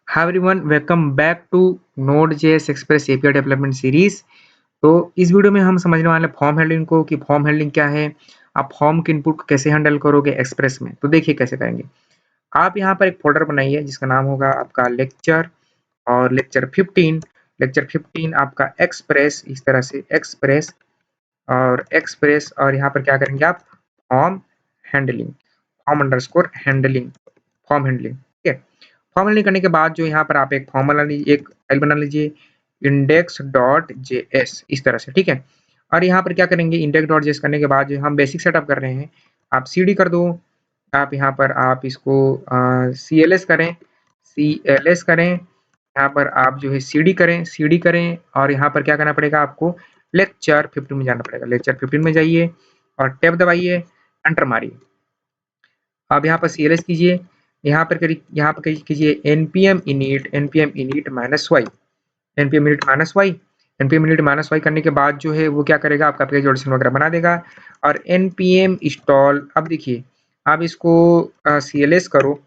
Hi everyone, welcome back to Node.js express API development series. तो इस video में हम समझने वाले फॉर्म हेडलिंग को कि फॉर्म हेडलिंग क्या है, आप फॉर्म के इनपुट को कैसे हैंडल करोगे एक्सप्रेस में। तो देखिए कैसे करेंगे। आप यहाँ पर एक फोल्डर बनाइए जिसका नाम होगा आपका लेक्चर और लेक्चर 15 आपका एक्सप्रेस, इस तरह से एक्सप्रेस और यहाँ पर क्या करेंगे आप फॉर्म हैंडलिंग, फॉर्म हैंडलिंग, ठीक है। फॉर्म हैंडलिंग करने के बाद जो यहाँ पर आप एक फॉर्म बना लीजिए, एक फाइल बना लीजिए index.js, इस तरह से, ठीक है। और यहाँ पर क्या करेंगे, index.js करने के बाद जो हम बेसिक सेटअप कर रहे हैं, आप cd कर दो। आप यहाँ पर आप इसको cls करें, यहाँ पर आप जो है cd करें और यहाँ पर क्या करना पड़ेगा आपको, लेक्चर 15 में जाना पड़ेगा। लेक्चर 15 में जाइए और टैब दबाइए, एंटर मारिए। अब यहाँ पर cls कीजिए, यहाँ पर कीजिए npm init -y करने के बाद जो है वो क्या करेगा, आपका एप्लीकेशन वगैरह बना देगा। और npm install, अब देखिए आप इसको cls करो,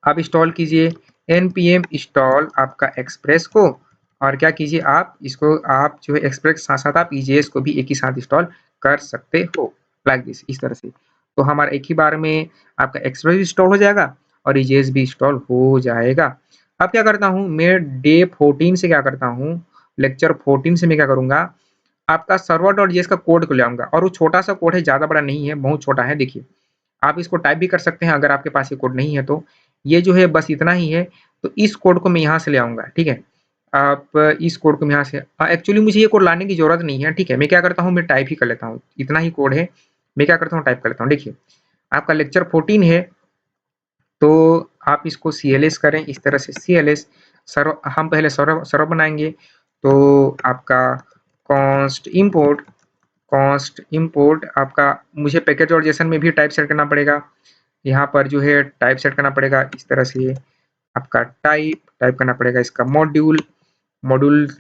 आप इंस्टॉल कीजिए npm install आपका एक्सप्रेस को, और क्या कीजिए आप इसको, आप जो है एक्सप्रेस के साथ साथ आप EJS को भी एक ही साथ इंस्टॉल कर सकते हो, लाइक दिस, इस तरह से। तो हमारा एक ही बार में आपका एक्सप्रेस भी इंस्टॉल हो जाएगा और EJS भी इंस्टॉल हो जाएगा। अब क्या करता हूँ मैं, डे 14 से क्या करता हूँ, लेक्चर 14 से मैं क्या करूँगा, आपका server.js का कोड को ले आऊँगा। और वो छोटा सा कोड है, ज़्यादा बड़ा नहीं है, बहुत छोटा है। देखिए आप इसको टाइप भी कर सकते हैं अगर आपके पास ये कोड नहीं है तो। ये जो है बस इतना ही है। तो इस कोड को मैं यहाँ से ले आऊँगा, ठीक है। आप इस कोड को मैं यहाँ से, एक्चुअली मुझे ये कोड लाने की ज़रूरत नहीं है, ठीक है। मैं क्या करता हूँ, मैं टाइप ही कर लेता हूँ, इतना ही कोड है। मैं क्या करता हूँ, टाइप कर लेता हूँ। देखिए आपका लेक्चर 14 है, तो आप इसको CLS करें, इस तरह से CLS सर्वर, हम पहले सर्वर बनाएंगे। तो आपका कॉन्स्ट इंपोर्ट आपका, मुझे पैकेज और जेसन में भी टाइप सेट करना पड़ेगा। यहाँ पर जो है टाइप सेट करना पड़ेगा, इस तरह से आपका टाइप करना पड़ेगा इसका मॉड्यूल,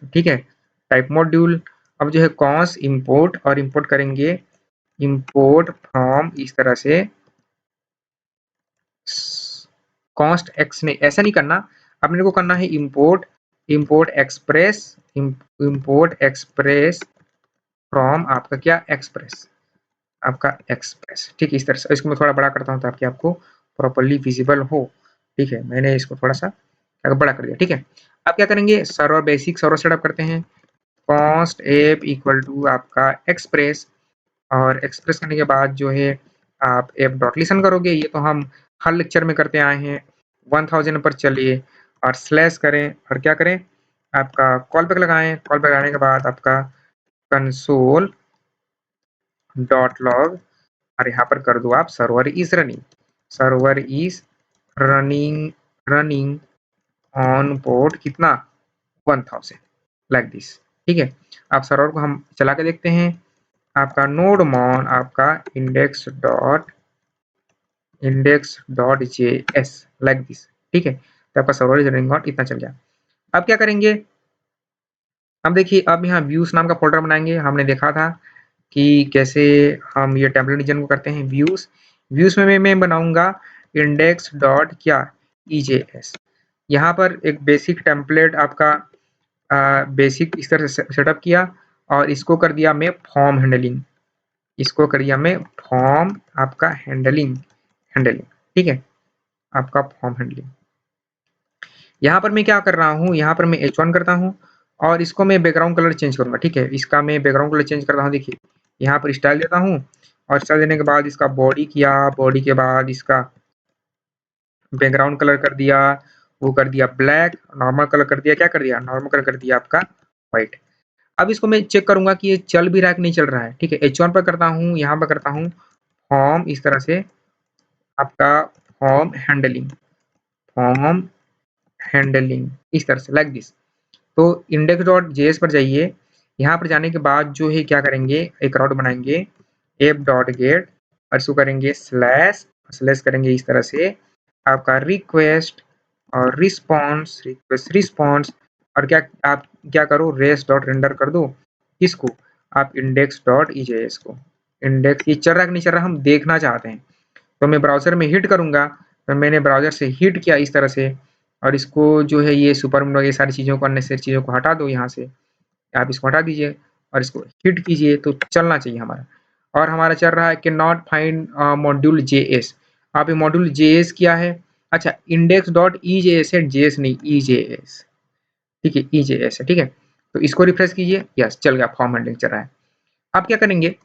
ठीक है, टाइप मॉड्यूल। अब जो है कॉन्स इंपोर्ट, और इंपोर्ट करेंगे इंपोर्ट फ्रॉम, इस तरह से कॉन्स्ट एक्स, नहीं ऐसा नहीं करना, अपने को करना है इंपोर्ट एक्सप्रेस फ्रॉम आपका क्या, एक्सप्रेस, ठीक है। इस तरह से इसको मैं थोड़ा बड़ा करता हूँ ताकि आपको प्रॉपर्ली विजिबल हो, ठीक है। मैंने इसको थोड़ा सा बड़ा कर दिया, ठीक है। अब क्या करेंगे, बेसिक सर्वर सेटअप करते हैं। कॉन्स्ट एप इक्वल टू आपका एक्सप्रेस, और एक्सप्रेस करने के बाद जो है आप एप डॉट लिसन करोगे। ये तो हम हर लेक्चर में करते आए हैं। 1000 पर चलिए और स्लैश करें, और क्या करें, आपका कॉल बैक लगाएं। कॉल बैक लगाने के बाद आपका कंसोल डॉट लॉग, और यहाँ पर कर दो आप server is running on port कितना, 1000, लाइक दिस, ठीक है। आप सर्वर को हम चला के देखते हैं। आपका नोड मॉन आपका index.js, लाइक दिस, ठीक है। तो आपका सर्वर इज रनिंग ऑन, इतना चल गया। अब क्या करेंगे, अब देखिए अब यहाँ व्यूज नाम का फोल्डर बनाएंगे। हमने देखा था कि कैसे हम ये टेम्पलेट डिजाइन को करते हैं। व्यूज में मैं बनाऊंगा इंडेक्स डॉट क्या, EJS। यहाँ पर एक बेसिक टेम्पलेट आपका बेसिक इस तरह से सेटअप किया, और इसको कर दिया मैं फॉर्म हैंडलिंग, आपका हैंडलिंग, ठीक है, आपका फॉर्म हैंडलिंग। यहाँ पर मैं क्या कर रहा हूँ, यहाँ पर मैं H1 करता हूँ और इसको मैं बैकग्राउंड कलर चेंज करूंगा, ठीक है। इसका मैं बैकग्राउंड कलर चेंज कर रहा हूँ। देखिए यहाँ पर स्टाइल देता हूँ, और स्टाइल देने के बाद इसका बॉडी किया, बॉडी के बाद इसका बैकग्राउंड कलर कर दिया, वो कर दिया ब्लैक, नॉर्मल कलर कर दिया, क्या कर दिया, नॉर्मल कलर कर दिया आपका व्हाइट। अब इसको मैं चेक करूंगा कि ये चल भी रहा है कि नहीं चल रहा है, ठीक है। H1 पर करता हूँ, यहाँ पर करता हूँ फॉर्म, इस तरह से आपका फॉर्म हैंडलिंग, इस तरह से, लाइक दिस। तो index.js पर जाइए। यहाँ पर जाने के बाद जो है क्या करेंगे, एक राउट बनाएंगे app.get, और इसको करेंगे स्लैश करेंगे, इस तरह से आपका रिक्वेस्ट और रिस्पॉन्स, और क्या आप क्या करो, रेस डॉट रेंडर कर दो इसको, आप index.ejs को। इंडेक्स ये चल रहा है कि नहीं चल रहा, हम देखना चाहते हैं। तो मैं ब्राउजर में हिट करूंगा, तो मैंने ब्राउजर से हिट किया इस तरह से, और इसको जो है ये सुपर ये सारी चीज़ों को अननेसेसरी चीज़ों को हटा दो यहाँ से। आप इसको हटा दीजिए और इसको हिट कीजिए तो चलना चाहिए हमारा। और हमारा चल रहा है कि नॉट फाइंड मॉड्यूल जेएस। आप ये मॉड्यूल जेएस क्या है? अच्छा इंडेक्स डॉट ईजेएस है, जेएस नहीं ईजेएस। ठीक है ईजेएस है, ठीक है। तो इसको रिफ्रेश कीजिए, यस चल गया, फॉर्म हैंडलिंग चल रहा है। अब क्या करेंगे,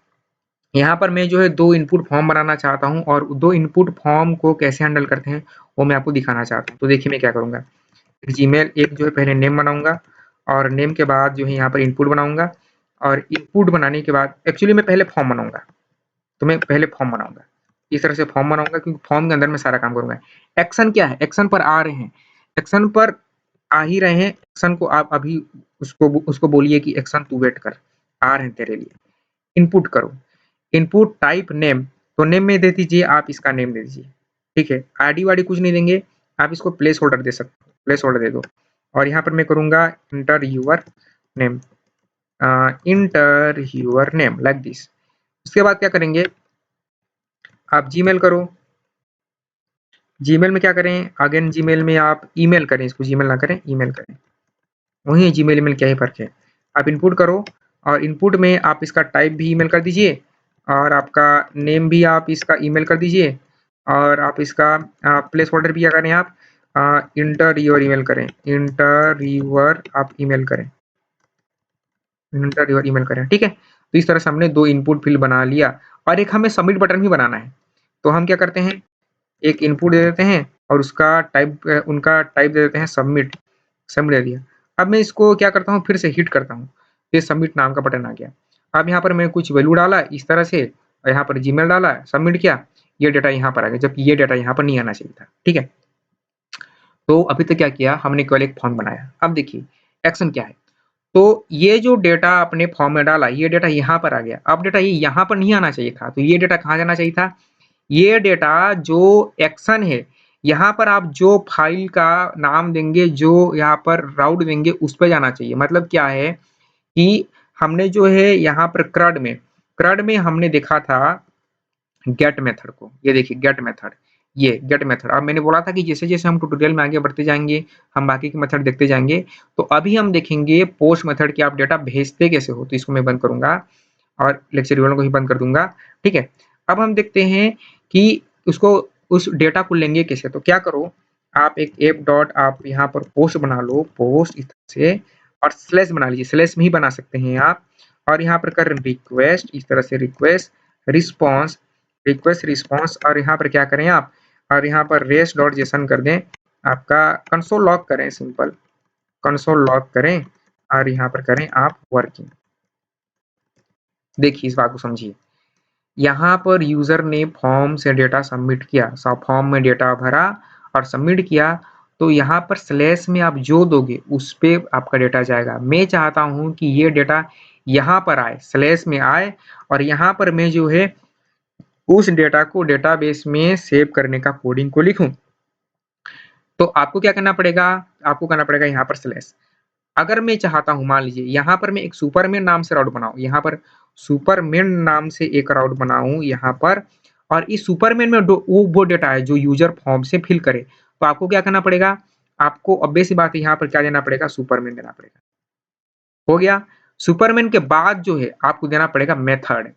यहाँ पर मैं जो है 2 इनपुट फॉर्म बनाना चाहता हूँ और 2 इनपुट फॉर्म को कैसे हैंडल करते हैं वो मैं आपको दिखाना चाहता हूँ। तो देखिए मैं क्या करूँगा, जीमेल एक जो है पहले नेम बनाऊँगा और नेम के बाद जो है यहाँ पर इनपुट बनाऊँगा और इनपुट बनाने के बाद एक्चुअली मैं पहले फॉर्म बनाऊँगा। तो मैं पहले फॉर्म बनाऊँगा, इस तरह से फॉर्म बनाऊँगा क्योंकि फॉर्म के अंदर मैं सारा काम करूँगा। एक्शन क्या है? एक्शन पर आ रहे हैं, एक्शन पर आ ही रहे हैं, एक्शन को आप अभी उसको बोलिए कि एक्शन तू वेट कर, आ रहे हैं तेरे लिए। इनपुट करो, इनपुट टाइप नेम, तो नेम में दे दीजिए आप इसका नेम दे दीजिए, ठीक है। आईडी वाईडी कुछ नहीं देंगे, आप इसको प्लेस होल्डर दे सकते हो, प्लेस होल्डर दे दो। और यहाँ पर मैं करूँगा enter your name, enter your name like this. उसके बाद क्या करेंगे, आप जीमेल करो, जीमेल में क्या करें, अगेन जीमेल में आप ईमेल करें, इसको जीमेल ना करें ईमेल करें, वही जीमेल ईमेल क्या ही फर्क है। आप इनपुट करो और इनपुट में आप इसका टाइप भी ईमेल कर दीजिए और आपका नेम भी आप इसका ईमेल कर दीजिए और आप इसका प्लेस होल्डर भी क्या करें, आप इंटर योर ईमेल करें, इंटर योर आप ईमेल करें, इंटर योर ईमेल करें, ठीक है। तो इस तरह से हमने 2 इनपुट फील्ड बना लिया और एक हमें सबमिट बटन भी बनाना है। तो हम क्या करते हैं, एक इनपुट दे देते हैं और उसका टाइप उनका टाइप दे देते हैं सबमिट, सबमिट दे दिया। अब मैं इसको क्या करता हूँ, फिर से हिट करता हूँ, ये सबमिट नाम का बटन आ गया। अब यहाँ पर मैं कुछ वैल्यू डाला इस तरह से और यहाँ पर जीमेल डाला, सबमिट किया, ये डेटा यहाँ पर आ गया, जबकि ये डेटा यहाँ पर नहीं आना चाहिए था, ठीक है। तो अभी तक क्या किया हमने, केवल एक फॉर्म बनाया। अब देखिए एक्शन क्या है, तो ये जो डेटा आपने फॉर्म में डाला ये डेटा यहाँ पर आ गया। अब डेटा ये यहाँ पर नहीं आना चाहिए था, तो ये डेटा कहाँ जाना चाहिए था, ये डेटा जो एक्शन है यहाँ पर आप जो फाइल का नाम देंगे, जो यहाँ पर राउट देंगे उस पे जाना चाहिए। मतलब क्या है कि हमने जो है यहाँ पर क्रड में हमने देखा था गेट मेथड को, ये देखिए गेट मेथड, ये गेट मेथड। अब मैंने बोला था कि जैसे जैसे हम ट्यूटोरियल में आगे बढ़ते जाएंगे हम बाकी के मेथड देखते जाएंगे। तो अभी हम देखेंगे पोस्ट मेथड की आप डेटा भेजते कैसे हो। तो इसको मैं बंद करूंगा और लेक्चर वालों को ही बंद कर दूंगा, ठीक है। अब हम देखते हैं कि उसको उस डेटा को लेंगे कैसे। तो क्या करो, आप एक एप डॉट आप यहाँ पर पोस्ट बना लो, पोस्ट इस तरह से और स्लैश बना लीजिए, स्लैश में ही बना सकते हैं आप। और यहाँ पर कर रिक्वेस्ट, इस तरह से रिक्वेस्ट रिस्पॉन्स, रिक्वेस्ट रिस्पॉन्स और यहाँ पर क्या करें आप, और यहाँ पर रेस डॉट जेसन कर दें, आपका कंसोल लॉग करें, सिंपल कंसोल लॉग करें और यहाँ पर करें आप वर्किंग। देखिए इस बात को समझिए, यहाँ पर यूजर ने फॉर्म से डेटा सबमिट किया, फॉर्म में डेटा भरा और सबमिट किया, तो यहाँ पर स्लैश में आप जो दोगे उस पे आपका डेटा जाएगा। मैं चाहता हूँ कि ये डेटा यहाँ पर आए, स्लैश में आए और यहाँ पर मैं जो है उस डेटा को डेटाबेस में सेव करने का कोडिंग को लिखूं। तो आपको क्या करना पड़ेगा, आपको करना पड़ेगा यहाँ पर स्लैश। अगर मैं चाहता हूँ, मान लीजिए यहाँ पर मैं एक सुपरमैन नाम से राउट बनाऊं, यहाँ पर सुपरमैन नाम से एक राउट बनाऊं यहाँ पर, और इस सुपरमैन में वो डेटा है जो यूजर फॉर्म से फिल करे। तो आपको क्या करना पड़ेगा, आपको ऑब्वियस सी बात है यहाँ पर क्या देना पड़ेगा, सुपरमैन देना पड़ेगा। हो गया। सुपरमैन के बाद जो है आपको देना पड़ेगा मेथड,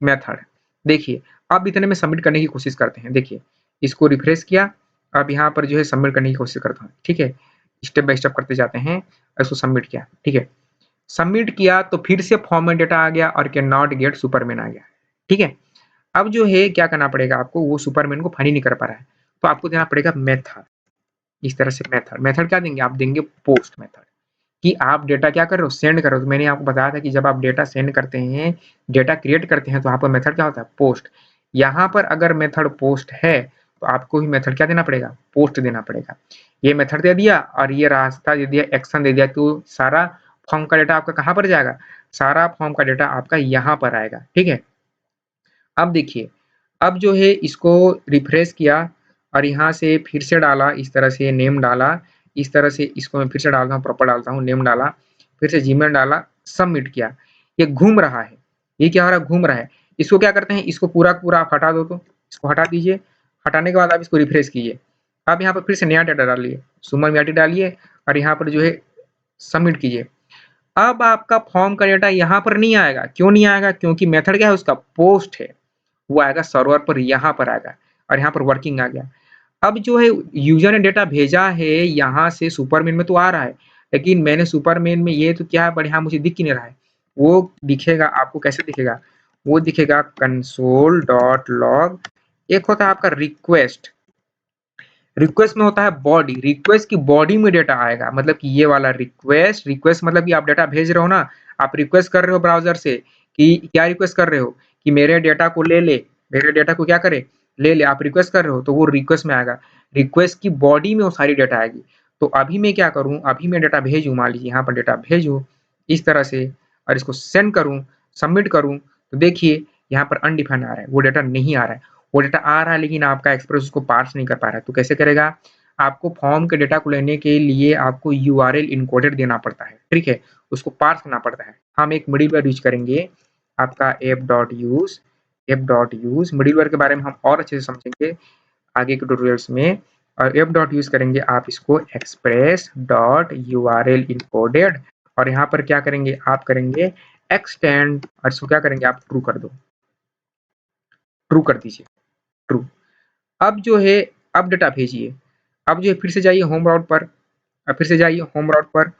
मेथड। देखिए अब इतने में सबमिट करने की कोशिश करते हैं। देखिए इसको रिफ्रेश किया, अब यहाँ पर जो है सबमिट करने की कोशिश करता हूँ, ठीक है। स्टेप बाय स्टेप करते जाते हैं, इसको सबमिट किया, ठीक है। सबमिट किया तो फिर से फॉर्म में डेटा आ गया और कैन नॉट गेट सुपरमैन आ गया, ठीक है। अब जो है क्या करना पड़ेगा आपको, वो सुपरमैन को फाइंड ही नहीं कर पा रहा है, तो आपको देना पड़ेगा मेथड। इस तरह से मेथड, मेथड क्या देंगे आप, देंगे पोस्ट मेथड, कि आप डेटा क्या कर रहे हो, सेंड कर रहे हो। तो मैंने आपको बताया था कि जब आप डेटा सेंड करते हैं, डेटा क्रिएट करते हैं, तो यहाँ पर मेथड क्या होता है, पोस्ट। यहाँ पर अगर मेथड पोस्ट है तो आपको भी मेथड क्या देना पड़ेगा, पोस्ट देना पड़ेगा। ये मेथड दे दिया और ये रास्ता दे दिया, एक्शन दे दिया, तो सारा फॉर्म का डेटा आपका कहाँ पर जाएगा, सारा फॉर्म का डेटा आपका यहाँ पर आएगा, ठीक है। अब देखिए, अब जो है इसको रिफ्रेश किया और यहाँ से फिर से डाला, इस तरह से नेम डाला, इस तरह से इसको मैं फिर से डालता हूँ, प्रॉपर डालता हूँ, नेम डाला, फिर से जीमेल डाला, सबमिट किया। ये घूम रहा है, ये क्या हो रहा है, घूम रहा है। इसको क्या करते हैं, इसको पूरा पूरा आप हटा दो, तो इसको हटा दीजिए। हटाने के बाद आप इसको रिफ्रेश कीजिए, अब यहाँ पर फिर से नया डाटा डालिए, सुमन याटी डालिए और यहाँ पर जो है सबमिट कीजिए। अब आपका फॉर्म का डेटा यहाँ पर नहीं आएगा, क्यों नहीं आएगा? क्योंकि मेथड क्या है उसका, पोस्ट है, वो आएगा सर्वर पर, यहाँ पर आएगा और यहाँ पर वर्किंग आ गया। अब जो है यूजर ने डेटा भेजा है यहाँ से सुपरमेन में तो आ रहा है, लेकिन मैंने सुपरमेन में ये तो क्या है, बढ़िया मुझे दिख ही नहीं रहा है। वो दिखेगा आपको, कैसे दिखेगा? वो दिखेगा कंसोल डॉट लॉग। एक होता है आपका रिक्वेस्ट, रिक्वेस्ट में होता है बॉडी, रिक्वेस्ट की बॉडी में डेटा आएगा, मतलब कि ये वाला रिक्वेस्ट, रिक्वेस्ट मतलब कि आप डेटा भेज रहे हो ना, आप रिक्वेस्ट कर रहे हो ब्राउजर से कि क्या रिक्वेस्ट कर रहे हो कि मेरे डेटा को ले ले, मेरे डेटा को क्या करे, ले ले, आप रिक्वेस्ट कर रहे हो तो वो रिक्वेस्ट में आएगा, रिक्वेस्ट की बॉडी में वो सारी डेटा आएगी। तो अभी मैं क्या करूँ, अभी मैं डेटा भेजूँ, मान लीजिए यहाँ पर डेटा भेजूँ इस तरह से और इसको सेंड करूँ, सबमिट करूँ, तो देखिए यहाँ पर अनडिफाइंड आ रहा है, वो डेटा नहीं आ रहा है, वो डेटा आ रहा है लेकिन आपका एक्सप्रेस उसको पार्स नहीं कर पा रहा है। तो कैसे करेगा? आपको फॉर्म के डेटा को लेने के लिए आपको यूआरएल इनकोडेड देना पड़ता है, ठीक है, उसको पार्स करना पड़ता है। हम एक मिडलवेयर यूज करेंगे, आपका app.use, app.use मिडलवेयर के बारे में हम और अच्छे से समझेंगे आगे के ट्यूटोरियल्स में। और app.use करेंगे आप इसको express.url इनकोडेड और यहाँ पर क्या करेंगे, आप करेंगे एक्सटेंड और इसको क्या करेंगे, आप ट्रू कर दो, ट्रू कर दीजिए, ट्रू। अब जो है, अब डेटा भेजिए, अब जो है फिर से जाइए होम राउट पर, अब फिर से जाइए होम राउट पर,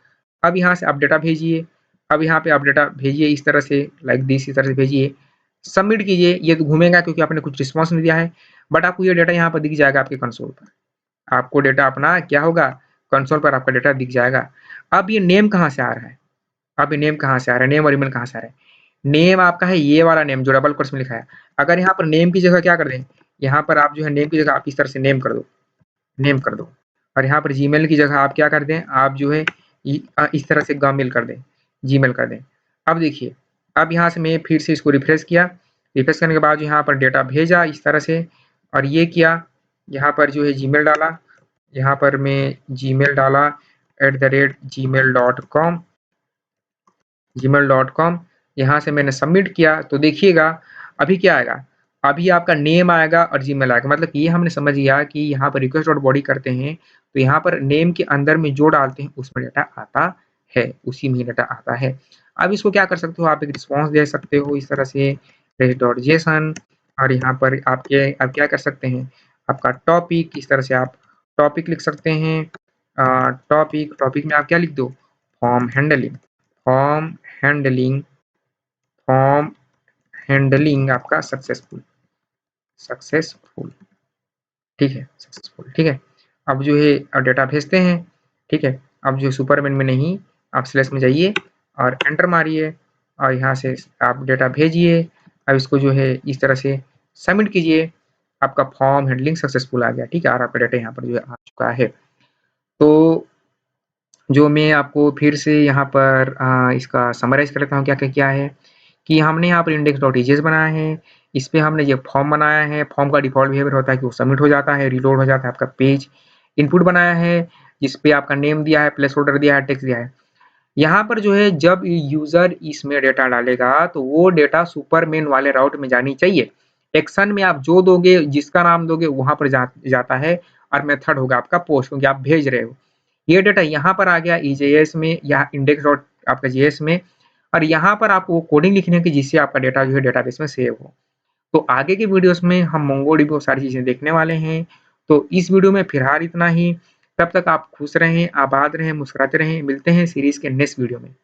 अब यहाँ से आप डेटा भेजिए, अब यहाँ पे आप डेटा भेजिए इस तरह से, लाइक दिस, इस तरह से भेजिए, सबमिट कीजिए। ये तो घूमेगा क्योंकि आपने कुछ रिस्पॉन्स नहीं दिया है, बट आपको ये डेटा यहाँ पर दिख जाएगा आपके कंसोल पर, आपको डेटा अपना क्या होगा, कंसोल पर आपका डेटा दिख जाएगा। अब ये नेम कहाँ से आ रहा है, अब ये नेम कहाँ से आ रहा है, नेम और ईमेल कहाँ से आ रहा है? नेम आपका है ये वाला नेम जो डबल कोट्स में लिखा है। अगर यहाँ पर नेम की जगह क्या कर दें, यहाँ पर आप जो है नेम की जगह आप इस तरह से नेम कर दो, नेम कर दो, और यहाँ पर जीमेल की जगह आप क्या कर दें, आप जो है इस तरह से गमेल कर दें, जीमेल कर दें। अब देखिए, अब यहाँ से मैं फिर से इसको रिफ्रेश किया, रिफ्रेश करने के बाद यहाँ पर डेटा भेजा इस तरह से और ये किया, यहाँ पर जो है जीमेल डाला, यहाँ पर मैं जीमेल डाला @gmail.com, gmail.com, यहाँ से मैंने सबमिट किया तो देखिएगा अभी क्या आएगा, अभी आपका नेम आएगा और जीमेल आएगा। मतलब ये हमने समझ लिया कि यहाँ पर रिक्वेस्ट डॉट बॉडी करते हैं तो यहाँ पर नेम के अंदर में जो डालते हैं उसमें डेटा आता है, उसी में डेटा आता है। अब इसको क्या कर सकते हो, आप एक रिस्पॉन्स दे सकते हो इस तरह से res.json और यहाँ पर आपके आप क्या कर सकते हैं, आपका टॉपिक, इस तरह से आप टॉपिक लिख सकते हैं, टॉपिक, टॉपिक में आप क्या लिख दो, form handling, form handling, form handling आपका सक्सेसफुल, सक्सेसफुल, ठीक है, सक्सेसफुल, ठीक है। अब जो है अब डेटा भेजते हैं, ठीक है। अब जो सुपरमैन में नहीं, आप स्लैश में जाइए और एंटर मारिए और यहाँ से आप डेटा भेजिए। अब इसको जो है इस तरह से सबमिट कीजिए, आपका फॉर्म हैंडलिंग सक्सेसफुल आ गया, ठीक है, और आपका डेटा यहाँ पर जो है आ चुका है। तो जो मैं आपको फिर से यहाँ पर इसका समराइज कर लेता हूँ क्या क्या क्या है कि हमने यहाँ पर index.js बनाया है, इस पे हमने ये फॉर्म बनाया है, फॉर्म का डिफ़ॉल्ट बिहेवियर होता है कि वो सबमिट हो जाता है, रीलोड हो जाता है आपका पेज। इनपुट बनाया है, जिस पे आपका नेम दिया है, प्लेस होल्डर दिया है, टेक्स्ट दिया है। यहाँ पर जो है जब यूज़र इसमें डेटा डालेगा तो वो डेटा सुपरमेन वाले राउट में जानी चाहिए। एक्शन में आप जो दोगे, जिसका नाम दोगे वहाँ पर जाता है और मेथड होगा आपका पोस्ट, क्योंकि आप भेज रहे हो। ये डेटा यहाँ पर आ गया EJS में या इंडेक्स डॉट आपका JS में और यहाँ पर आपको वो कोडिंग लिखनी है कि जिससे आपका डेटा जो है डेटाबेस में सेव हो। तो आगे के वीडियोस में हम मोंगोडीबी और सारी चीज़ें देखने वाले हैं। तो इस वीडियो में फिलहाल इतना ही। तब तक आप खुश रहें, आबाद रहें, मुस्कुराते रहें। मिलते हैं सीरीज़ के नेक्स्ट वीडियो में।